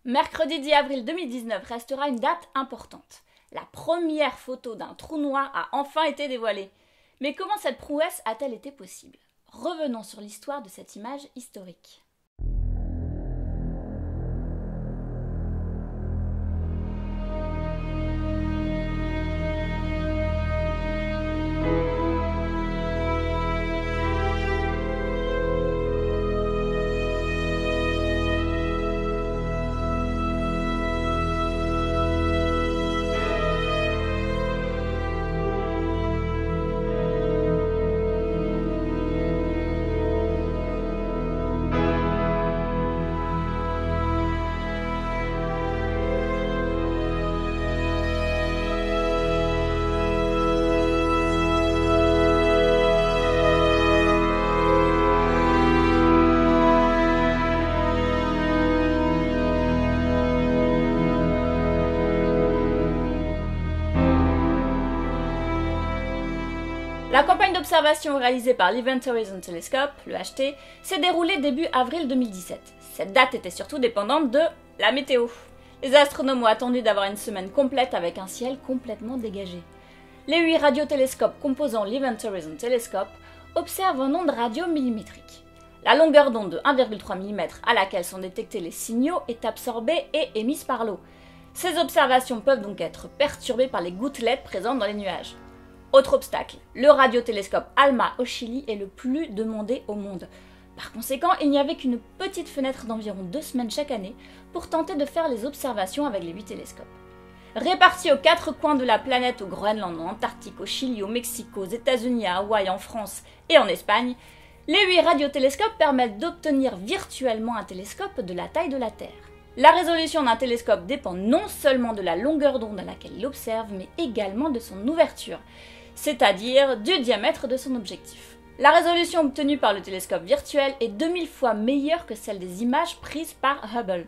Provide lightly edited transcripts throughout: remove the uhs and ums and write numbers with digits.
Mercredi 10 avril 2019 restera une date importante. La première photo d'un trou noir a enfin été dévoilée. Mais comment cette prouesse a-t-elle été possible? Revenons sur l'histoire de cette image historique. La campagne d'observation réalisée par l'Event Horizon Telescope, le HT, s'est déroulée début avril 2017. Cette date était surtout dépendante de la météo. Les astronomes ont attendu d'avoir une semaine complète avec un ciel complètement dégagé. Les 8 radiotélescopes composant l'Event Horizon Telescope observent en ondes radio millimétriques. La longueur d'onde de 1,3 mm à laquelle sont détectés les signaux est absorbée et émise par l'eau. Ces observations peuvent donc être perturbées par les gouttelettes présentes dans les nuages. Autre obstacle, le radiotélescope ALMA au Chili est le plus demandé au monde. Par conséquent, il n'y avait qu'une petite fenêtre d'environ 2 semaines chaque année pour tenter de faire les observations avec les 8 télescopes. Répartis aux 4 coins de la planète, au Groenland, en Antarctique, au Chili, au Mexique, aux États-Unis, à Hawaï, en France et en Espagne, les 8 radiotélescopes permettent d'obtenir virtuellement un télescope de la taille de la Terre. La résolution d'un télescope dépend non seulement de la longueur d'onde à laquelle il observe, mais également de son ouverture, c'est-à-dire du diamètre de son objectif. La résolution obtenue par le télescope virtuel est 2000 fois meilleure que celle des images prises par Hubble.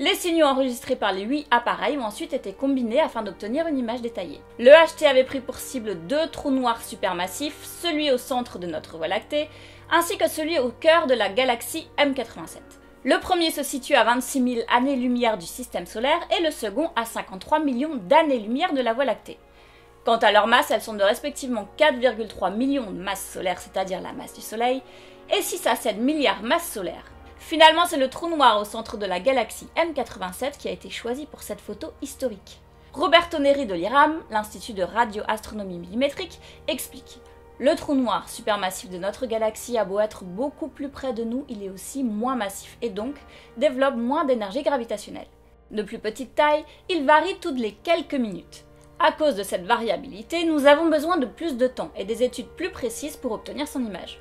Les signaux enregistrés par les 8 appareils ont ensuite été combinés afin d'obtenir une image détaillée. Le HT avait pris pour cible 2 trous noirs supermassifs, celui au centre de notre Voie lactée, ainsi que celui au cœur de la galaxie M87. Le premier se situe à 26 000 années-lumière du système solaire et le second à 53 millions d'années-lumière de la Voie lactée. Quant à leur masse, elles sont de respectivement 4,3 millions de masses solaires, c'est-à-dire la masse du Soleil, et 6 à 7 milliards masses solaires. Finalement, c'est le trou noir au centre de la galaxie M87 qui a été choisi pour cette photo historique. Roberto Neri de l'IRAM, l'Institut de radioastronomie millimétrique, explique: le trou noir supermassif de notre galaxie a beau être beaucoup plus près de nous, il est aussi moins massif et donc développe moins d'énergie gravitationnelle. De plus petite taille, il varie toutes les quelques minutes. À cause de cette variabilité, nous avons besoin de plus de temps et des études plus précises pour obtenir son image.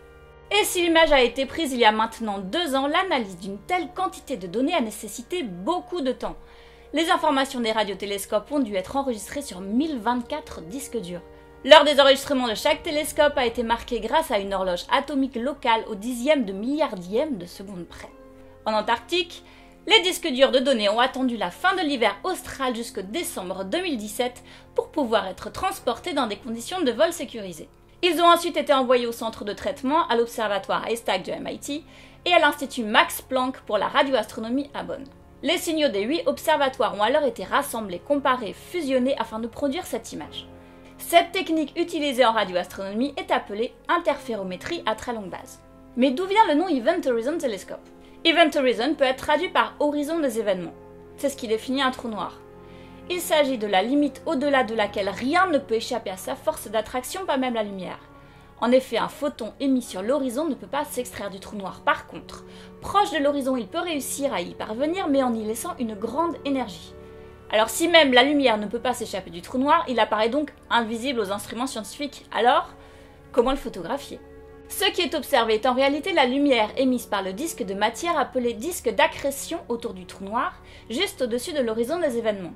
Et si l'image a été prise il y a maintenant 2 ans, l'analyse d'une telle quantité de données a nécessité beaucoup de temps. Les informations des radiotélescopes ont dû être enregistrées sur 1024 disques durs. L'heure des enregistrements de chaque télescope a été marquée grâce à une horloge atomique locale au dixième de milliardième de seconde près. En Antarctique, les disques durs de données ont attendu la fin de l'hiver austral jusqu'au décembre 2017 pour pouvoir être transportés dans des conditions de vol sécurisées. Ils ont ensuite été envoyés au centre de traitement, à l'observatoire ESTAC de MIT et à l'Institut Max Planck pour la radioastronomie à Bonn. Les signaux des 8 observatoires ont alors été rassemblés, comparés, fusionnés afin de produire cette image. Cette technique utilisée en radioastronomie est appelée interférométrie à très longue base. Mais d'où vient le nom Event Horizon Telescope? Event Horizon peut être traduit par horizon des événements. C'est ce qui définit un trou noir. Il s'agit de la limite au-delà de laquelle rien ne peut échapper à sa force d'attraction, pas même la lumière. En effet, un photon émis sur l'horizon ne peut pas s'extraire du trou noir. Par contre, proche de l'horizon, il peut réussir à y parvenir, mais en y laissant une grande énergie. Alors si même la lumière ne peut pas s'échapper du trou noir, il apparaît donc invisible aux instruments scientifiques. Alors, comment le photographier? Ce qui est observé est en réalité la lumière émise par le disque de matière appelé disque d'accrétion autour du trou noir, juste au-dessus de l'horizon des événements.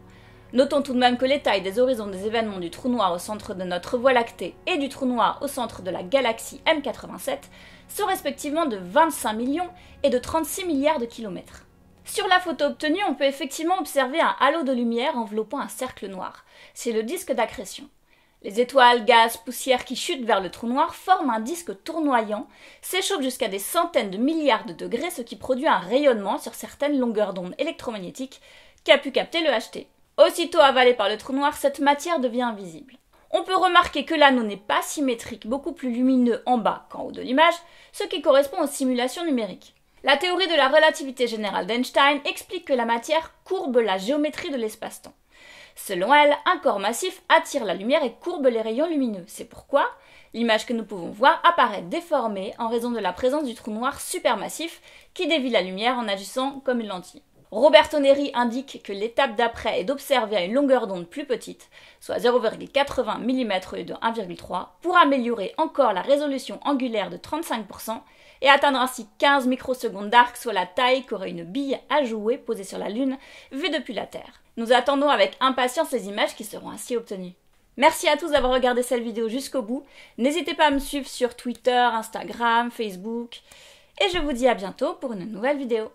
Notons tout de même que les tailles des horizons des événements du trou noir au centre de notre Voie lactée et du trou noir au centre de la galaxie M87 sont respectivement de 25 millions et de 36 milliards de kilomètres. Sur la photo obtenue, on peut effectivement observer un halo de lumière enveloppant un cercle noir. C'est le disque d'accrétion. Les étoiles, gaz, poussière qui chutent vers le trou noir forment un disque tournoyant, s'échauffent jusqu'à des centaines de milliards de degrés, ce qui produit un rayonnement sur certaines longueurs d'onde électromagnétiques qu'a pu capter le HT. Aussitôt avalé par le trou noir, cette matière devient invisible. On peut remarquer que l'anneau n'est pas symétrique, beaucoup plus lumineux en bas qu'en haut de l'image, ce qui correspond aux simulations numériques. La théorie de la relativité générale d'Einstein explique que la matière courbe la géométrie de l'espace-temps. Selon elle, un corps massif attire la lumière et courbe les rayons lumineux. C'est pourquoi l'image que nous pouvons voir apparaît déformée en raison de la présence du trou noir supermassif qui dévie la lumière en agissant comme une lentille. Roberto Neri indique que l'étape d'après est d'observer à une longueur d'onde plus petite, soit 0,80 mm au lieu de 1,3, pour améliorer encore la résolution angulaire de 35% et atteindre ainsi 15 microsecondes d'arc, soit la taille qu'aurait une bille à jouer posée sur la Lune, vue depuis la Terre. Nous attendons avec impatience les images qui seront ainsi obtenues. Merci à tous d'avoir regardé cette vidéo jusqu'au bout. N'hésitez pas à me suivre sur Twitter, Instagram, Facebook. Et je vous dis à bientôt pour une nouvelle vidéo.